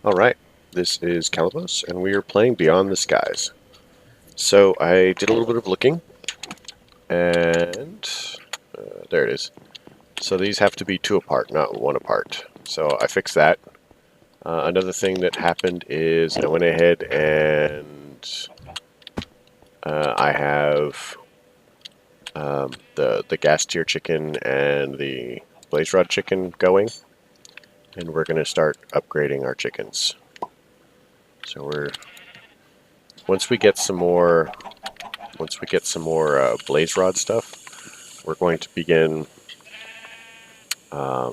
Alright, this is Calibos, and we are playing Beyond the Skies. So I did a little bit of looking, and there it is. So these have to be 2 apart, not 1 apart. So I fixed that. Another thing that happened is I went ahead and I have the gas tier chicken and the blaze rod chicken going, and we're going to start upgrading our chickens. So once we get some more blaze rod stuff, we're going to begin uh,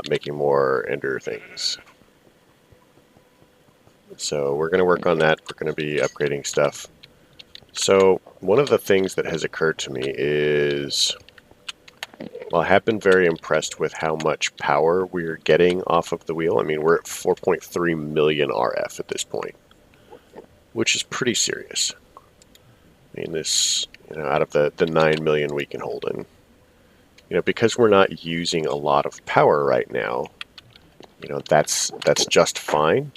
making more ender things. So we're going to work on that. We're going to be upgrading stuff. So one of the things that has occurred to me is, well, I have been very impressed with how much power we're getting off of the wheel. I mean, we're at 4.3 million RF at this point, which is pretty serious. I mean, this, out of the 9 million we can hold in. Because we're not using a lot of power right now, that's just fine.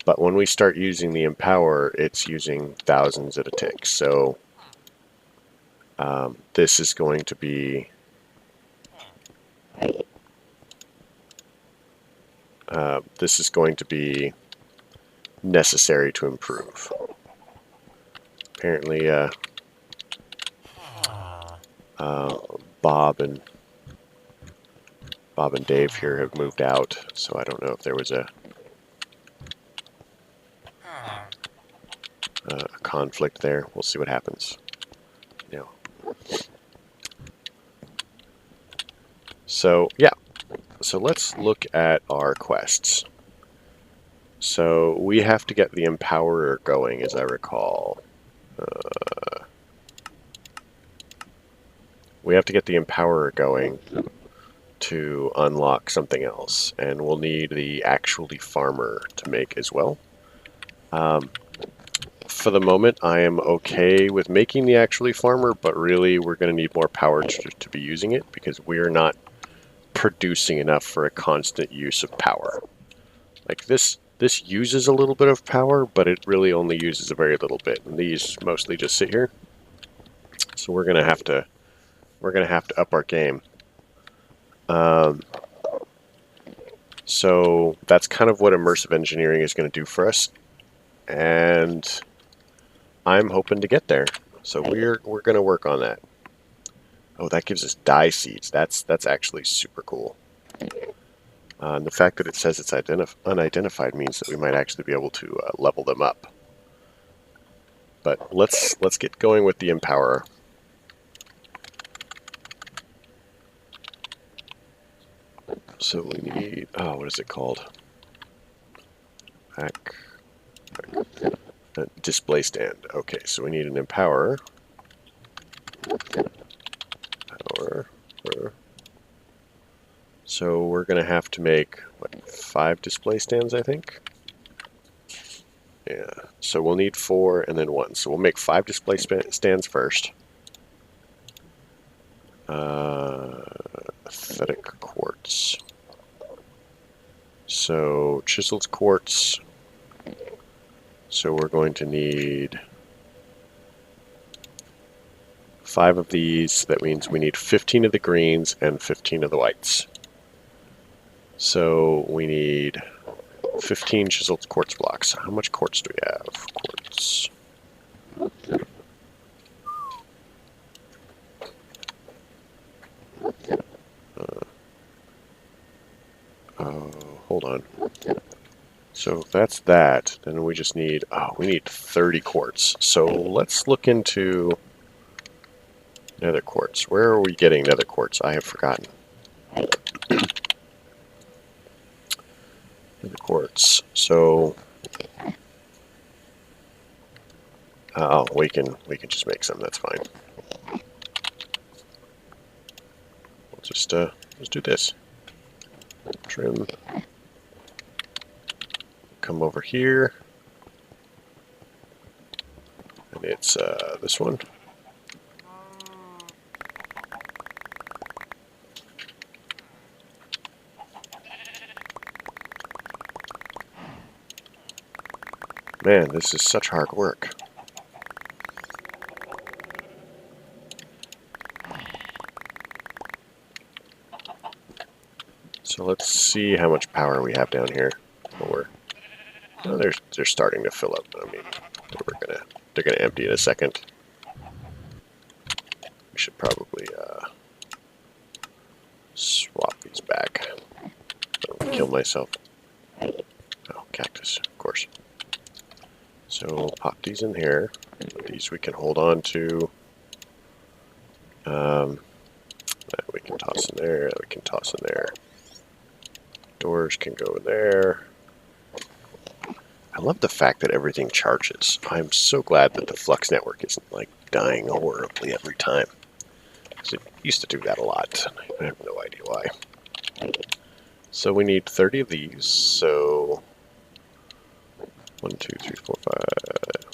But when we start using the Empower, it's using thousands at a tick. So this is going to be necessary to improve. Apparently, Bob and Dave here have moved out, so I don't know if there was a conflict there. We'll see what happens. So yeah, so let's look at our quests. So we have to get the Empowerer going, as I recall. We have to get the Empowerer going to unlock something else, and we'll need the Actually Farmer to make as well. For the moment, I am okay with making the Actually Farmer, but really we're going to need more power to be using it, because we're not producing enough for a constant use of power. Like this uses a little bit of power, but it really only uses a very little bit, and these mostly just sit here. So we're going to have to up our game. So that's kind of what immersive engineering is going to do for us, and I'm hoping to get there. So we're going to work on that. Oh, that gives us dye seeds. That's actually super cool. And the fact that it says it's unidentified means that we might actually be able to level them up. But let's get going with the Empowerer. So we need, what is it called? Display stand. Okay, so we need an Empowerer. So we're going to have to make, 5 display stands, I think? Yeah, so we'll need 4 and then 1. So we'll make 5 display stands first. Aesthetic quartz. So chiseled quartz. So we're going to need 5 of these. That means we need 15 of the greens and 15 of the whites. So we need 15 chiseled quartz blocks. How much quartz do we have? Quartz. Hold on. So if that's that, then we just need, we need 30 quartz. So let's look into nether quartz. Where are we getting nether quartz? I have forgotten. Nether quartz. So, we can just make some. That's fine. We'll just do this. Trim. Come over here, and it's this one. Man, this is such hard work. So let's see how much power we have down here. Oh, they're starting to fill up. I mean, they're gonna empty in a second. We should probably swap these back. Don't kill myself. Oh, cactus, of course. So we'll pop these in here. These we can hold on to. That we can toss in there. That we can toss in there. Doors can go in there. I love the fact that everything charges. I'm so glad that the Flux network isn't like dying horribly every time. Because it used to do that a lot. I have no idea why. So we need 30 of these. So 1, 2, 3, 4,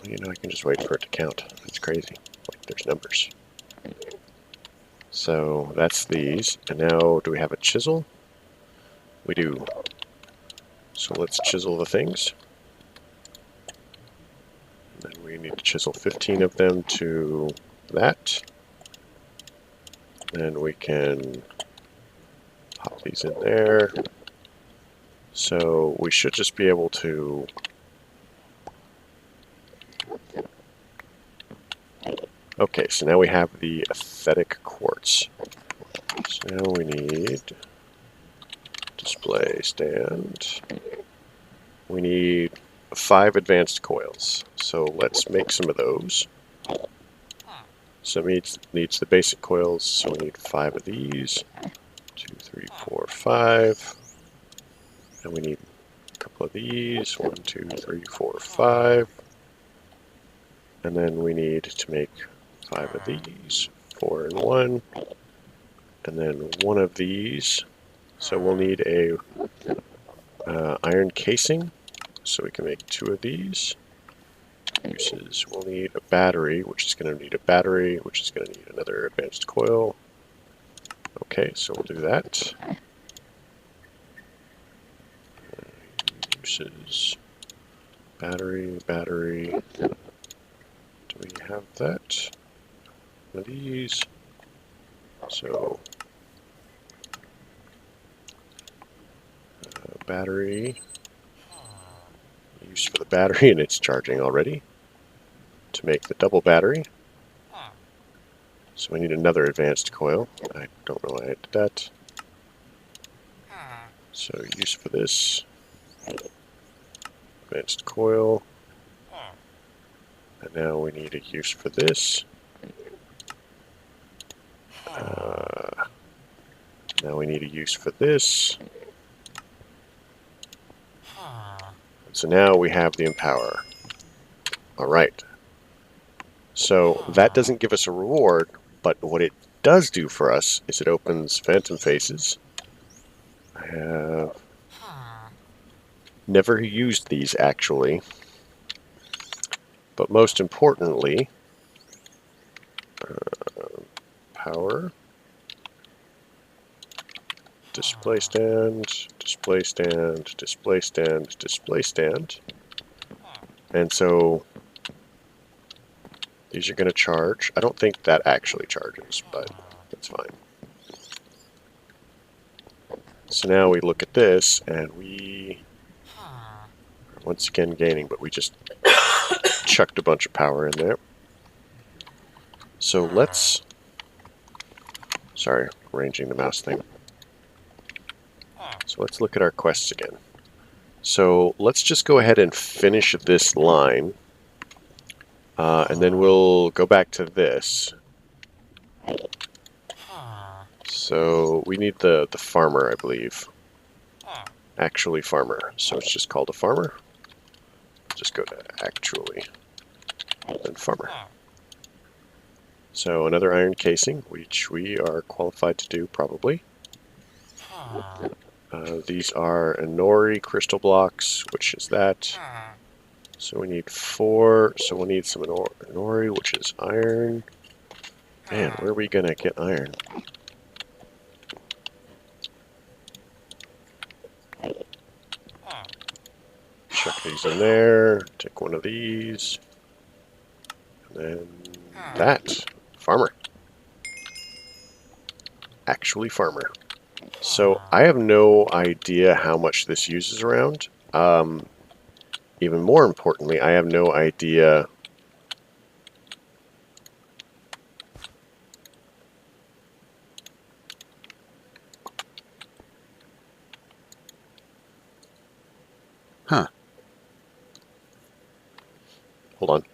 5. You know, I can just wait for it to count. It's crazy. Like there's numbers. So that's these. And now, do we have a chisel? We do. So let's chisel the things. And then we need to chisel 15 of them to that. Then we can pop these in there. So we should just be able to okay, so now we have the aesthetic quartz. So now we need display stand. We need 5 advanced coils. So let's make some of those. So it needs the basic coils, so we need 5 of these. 2, 3, 4, 5. And we need a couple of these. 1, 2, 3, 4, 5. And then we need to make 5 of these. 4 and 1. And then 1 of these. So we'll need a iron casing. So we can make 2 of these. Uses, we'll need a battery, which is going to need a battery, which is going to need another advanced coil. Okay, so we'll do that. Uses battery. Do we have that? One of these. So battery. Use for the battery, and it's charging already. To make the double battery. So we need another advanced coil. I don't know why I did that. So use for this. Advanced coil. And now we need a use for this. Now we need a use for this. So now we have the Empower. Alright. So that doesn't give us a reward, but what it does do for us is it opens Phantom Faces. I have never used these actually. But most importantly, power, display stand, display stand, display stand, display stand. And so these are going to charge. I don't think that actually charges, but that's fine. So now we look at this, and we are once again gaining, but we just chucked a bunch of power in there. So let's... Sorry, arranging the mouse thing. So let's look at our quests again. So let's just go ahead and finish this line. And then we'll go back to this. So we need the farmer, I believe. Actually farmer. So it's just called a farmer. Just go to actually. Then farmer. So another iron casing, which we are qualified to do probably. These are Inori crystal blocks, which is that. So we need 4, so we'll need some Inori, which is iron. Man, where are we gonna get iron? Chuck these in there. Take one of these. And then that. Farmer. Actually farmer. So I have no idea how much this uses around. Even more importantly, I have no idea Huh. Hold on.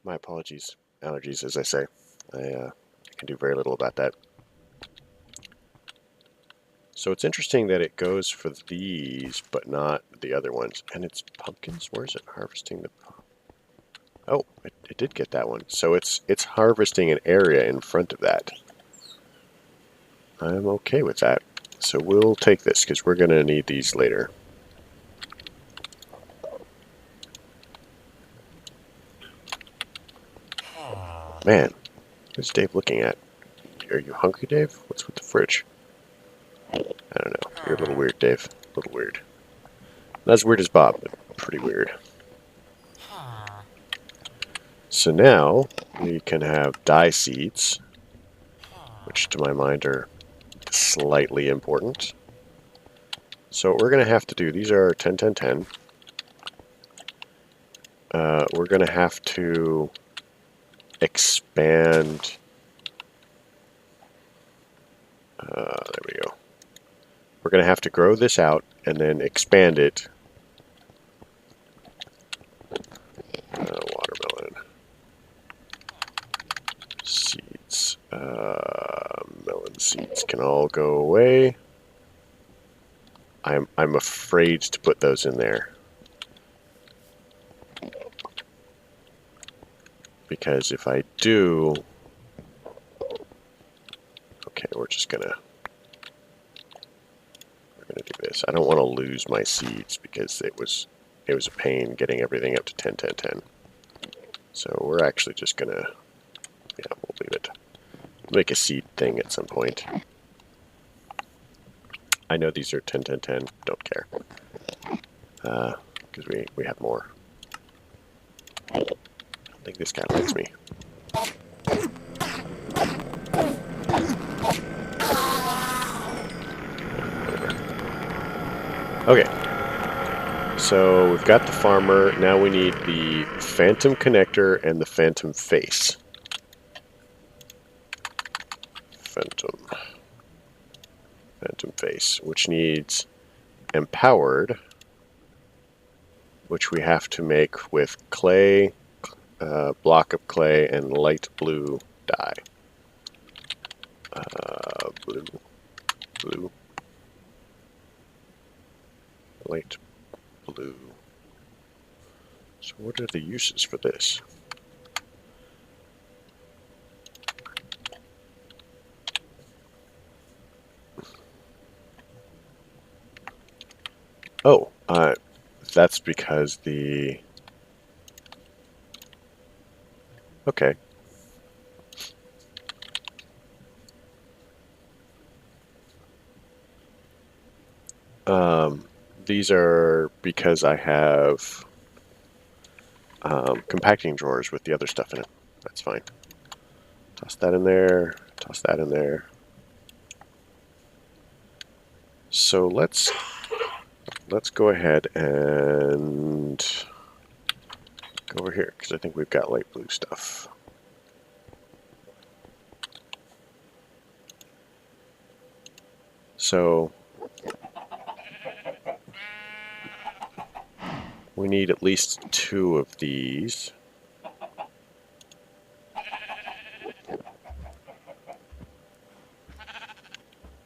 My apologies. Allergies, as I say. I can do very little about that. So it's interesting that it goes for these, but not the other ones. And it's pumpkins? Where is it harvesting the... Oh, it did get that one. So it's harvesting an area in front of that. I'm okay with that. So we'll take this, because we're going to need these later. Man, who's Dave looking at? Are you hungry, Dave? What's with the fridge? I don't know. You're a little weird, Dave. A little weird. Not as weird as Bob, but pretty weird. So now we can have dye seeds, which to my mind are slightly important. So what we're going to have to do, these are 10, 10, 10. We're going to have to expand. There we go. We're going to have to grow this out and then expand it. Watermelon. Seeds. Melon seeds can all go away. I'm afraid to put those in there. Because if I do... Okay, we're gonna do this. I don't want to lose my seeds because it was a pain getting everything up to 10, 10, 10. So we're actually just gonna, yeah, we'll leave it. Make a seed thing at some point. I know these are 10, 10, 10. Don't care. Because we have more. I don't think this guy likes me. Okay. So we've got the farmer. Now we need the phantom connector and the phantom face. Phantom face, which needs empowered, which we have to make with clay, block of clay, and light blue dye. Blue, light blue. So what are the uses for this? Oh, that's because the... Okay. These are because I have compacting drawers with the other stuff in it. That's fine. Toss that in there. Toss that in there. So let's go ahead and go over here because I think we've got light blue stuff. So we need at least 2 of these.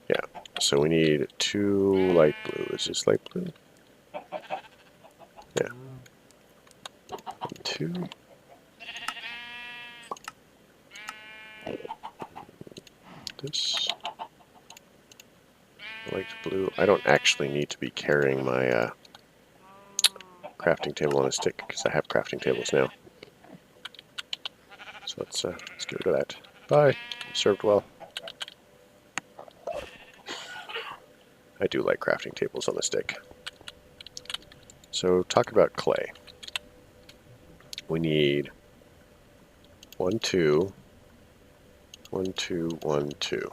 Yeah, so we need 2 light blue. Is this light blue? Yeah. 2. This. Light blue. I don't actually need to be carrying my crafting table on a stick because I have crafting tables now. So let's get rid of that. Bye. Served well. I do like crafting tables on the stick. So talk about clay. We need 1, 2, 1, 2, 1, 2.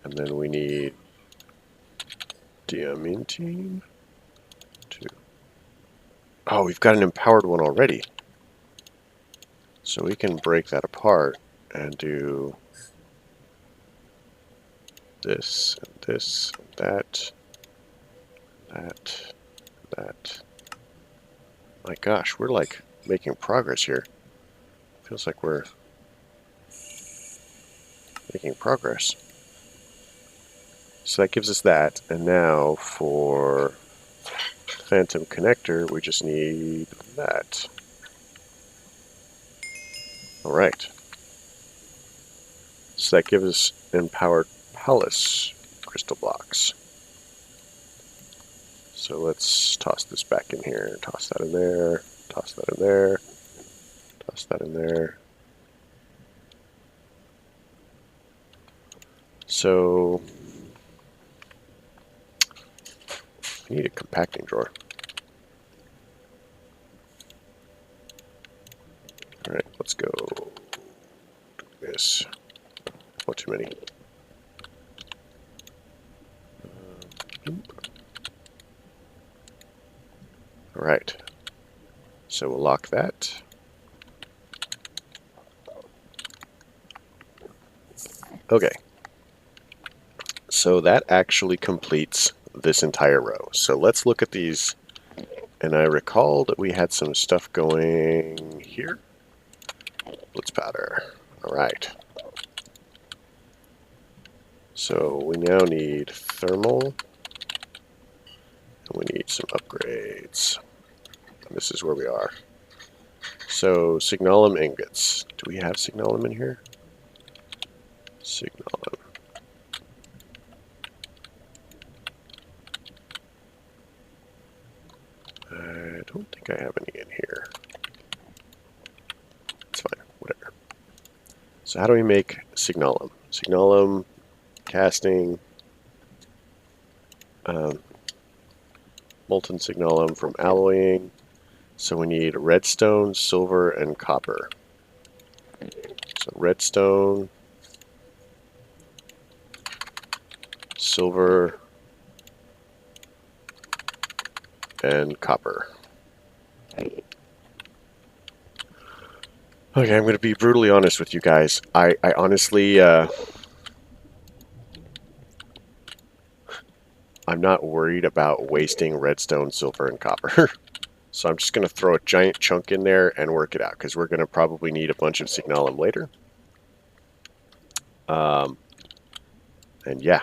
And then we need diamantine. 2. Oh, we've got an empowered one already. So we can break that apart and do this, and this, and that, that, that. My gosh, we're like making progress here. Feels like we're making progress. So that gives us that, and now for Phantom Connector, we just need that. Alright. So that gives us Empowered Palace crystal blocks. So let's toss this back in here. Toss that in there. Toss that in there. Toss that in there. So we need a compacting drawer. Alright, let's go do this. Not too many. Alright. So we'll lock that. Okay. So that actually completes this entire row. So let's look at these. And I recall that we had some stuff going here. Blitz powder. Alright. So we now need thermal. And we need some upgrades. And this is where we are. So signalum ingots. Do we have signalum in here? Signalum. I don't think I have any in here. It's fine, whatever. So how do we make signalum? Signalum, casting, molten signalum from alloying. So we need redstone, silver, and copper. So redstone, silver, and copper. Okay, I'm going to be brutally honest with you guys. I honestly, I'm not worried about wasting redstone, silver, and copper. So I'm just going to throw a giant chunk in there and work it out, because we're going to probably need a bunch of signalum later. And yeah.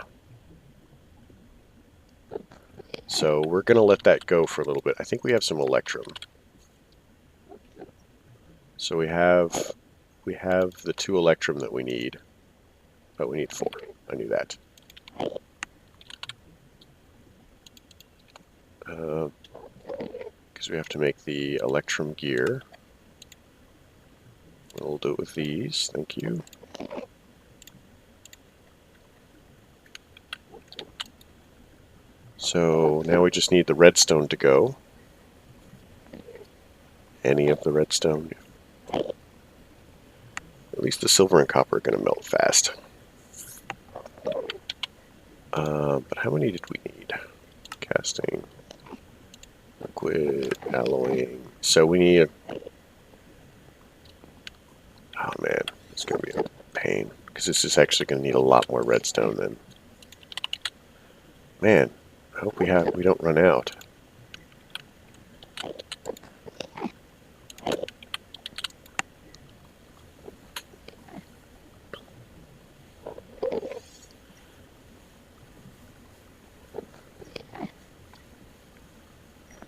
So we're going to let that go for a little bit. I think we have some electrum. So we have the 2 electrum that we need, but we need 4. I knew that. Because we have to make the electrum gear. We'll do it with these. Thank you. So now we just need the redstone to go. Any of the redstone. At least the silver and copper are going to melt fast. But how many did we need? Casting, liquid, alloying. So we need oh man, it's going to be a pain, because this is actually going to need a lot more redstone then. Man, I hope we don't run out.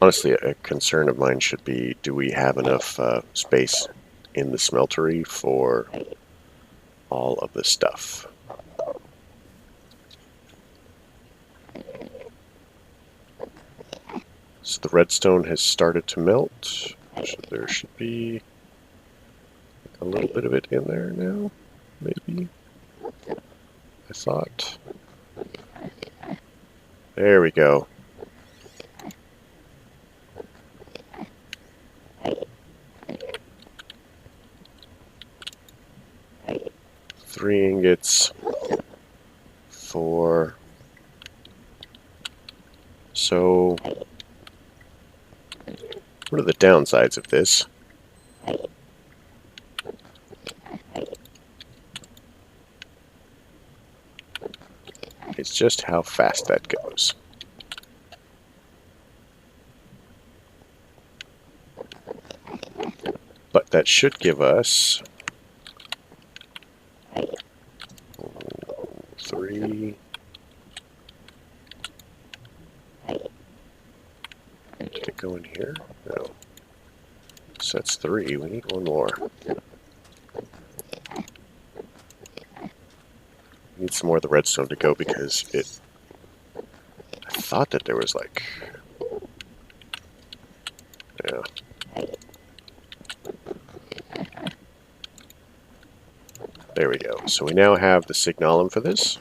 Honestly, a concern of mine should be, do we have enough space in the smeltery for all of this stuff? So the redstone has started to melt. So there should be a little bit of it in there now, maybe. I thought. There we go. Three ingots. 4. So, what are the downsides of this? It's just how fast that goes. But that should give us 3. Did it go in here? No. So that's 3. We need one more. Need some more of the redstone to go because it... I thought that there was like... Yeah. There we go. So we now have the signalum for this.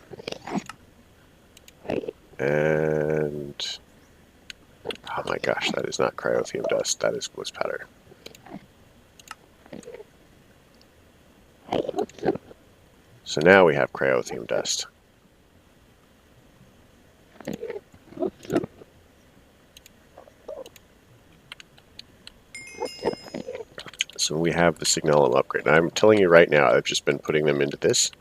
And... Oh my gosh, that is not cryothium dust. That is bliss powder. So now we have cryothium dust. So we have the signalum upgrade. Now, I'm telling you right now, I've just been putting them into this.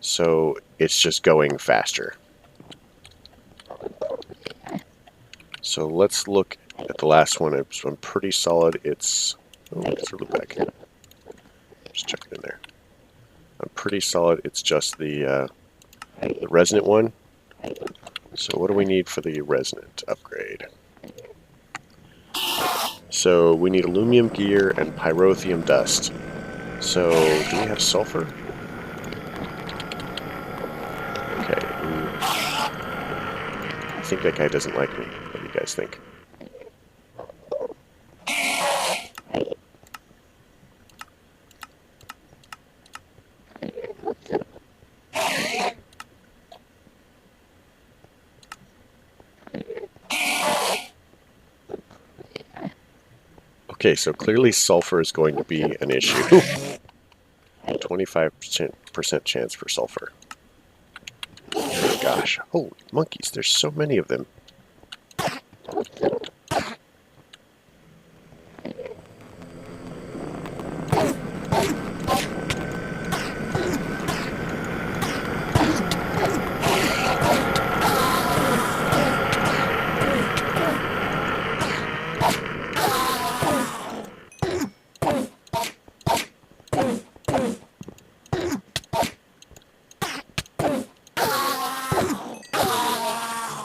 So it's just going faster. So let's look at the last one. I'm pretty solid. It's... Oh, it's a little back. Just check it in there. I'm pretty solid. It's just the resonant one. So what do we need for the resonant upgrade? So we need aluminum gear and pyrothium dust. So do we have sulfur? Okay. I think that guy doesn't like me. What do you guys think? Okay, so clearly sulfur is going to be an issue. 25% chance for sulfur. Oh gosh. Holy monkeys, there's so many of them.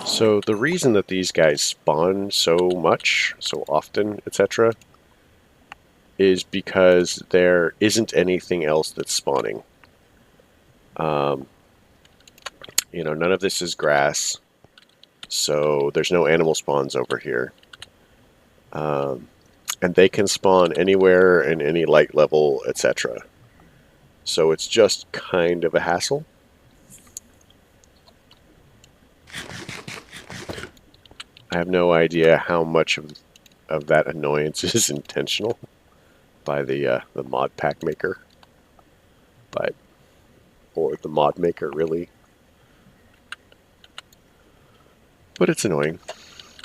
So the reason that these guys spawn so much, so often, etc., is because there isn't anything else that's spawning. You know, none of this is grass, so there's no animal spawns over here. And they can spawn anywhere in any light level, etc. So it's just kind of a hassle. I have no idea how much of that annoyance is intentional by the mod pack maker, or the mod maker really. But it's annoying.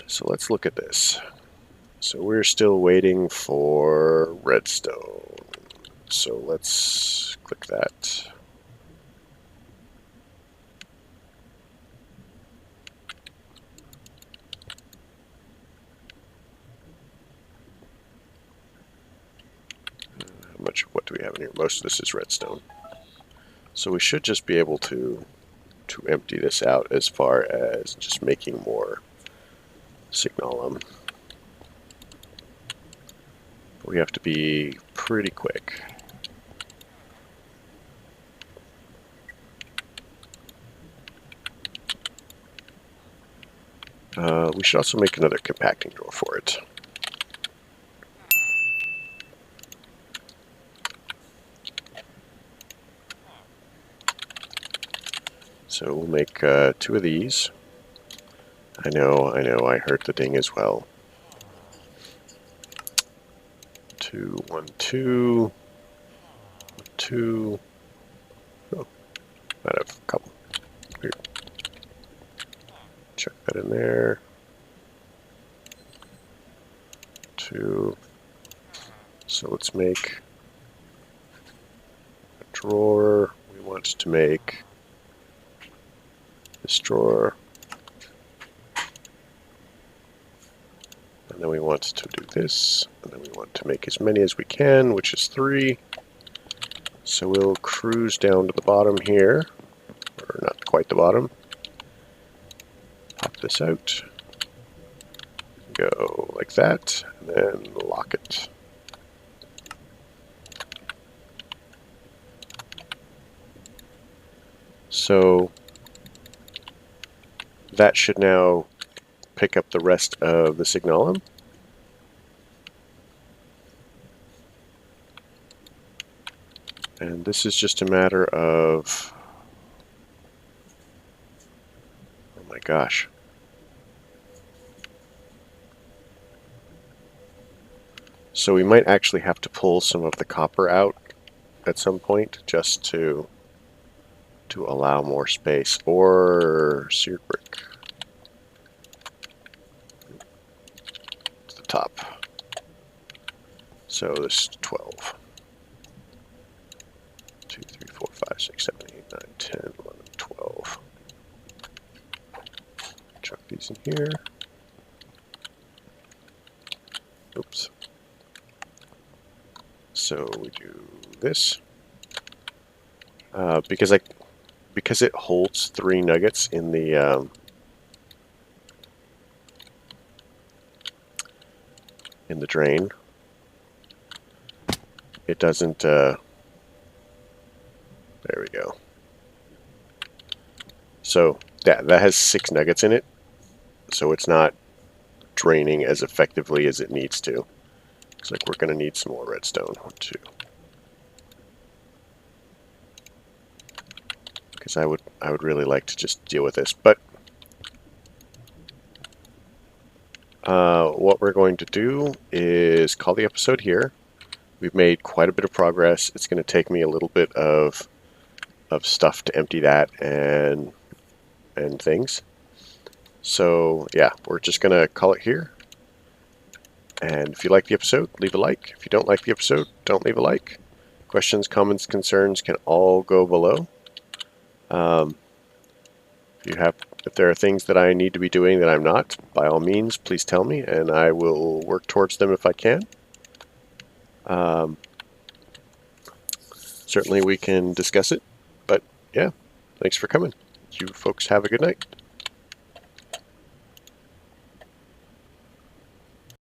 So let's look at this. So we're still waiting for redstone. So let's click that. What do we have in here? Most of this is redstone. So we should just be able to empty this out as far as just making more signalum. We have to be pretty quick. We should also make another compacting door for it. So we'll make 2 of these. I know, I heard the ding as well. 2, 1, 2, 2. Oh, might have a couple. Weird. Check that in there. 2. So let's make a drawer. We want to make this drawer. And then we want to do this. And then we want to make as many as we can, which is 3. So we'll cruise down to the bottom here. Or not quite the bottom. Pop this out. Go like that. And then lock it. So that should now pick up the rest of the signalum. And this is just a matter of, oh my gosh. So we might actually have to pull some of the copper out at some point just to allow more space, or seared brick. To the top. So this is 12. 2, 3, 4, 5, 6, 7, 8, 9, 10, 11, 12. Chuck these in here. Oops. So we do this. Because it holds 3 nuggets in the drain, it doesn't. There we go. So that has 6 nuggets in it, so it's not draining as effectively as it needs to. Looks like we're going to need some more redstone. 1, 2. Because I would really like to just deal with this, but what we're going to do is call the episode here. We've made quite a bit of progress. It's going to take me a little bit of stuff to empty that and things. So yeah, we're just going to call it here. And if you like the episode, leave a like. If you don't like the episode, don't leave a like. Questions, comments, concerns can all go below. If there are things that I need to be doing that I'm not, by all means, please tell me, and I will work towards them if I can. Certainly we can discuss it, but yeah, thanks for coming. You folks have a good night.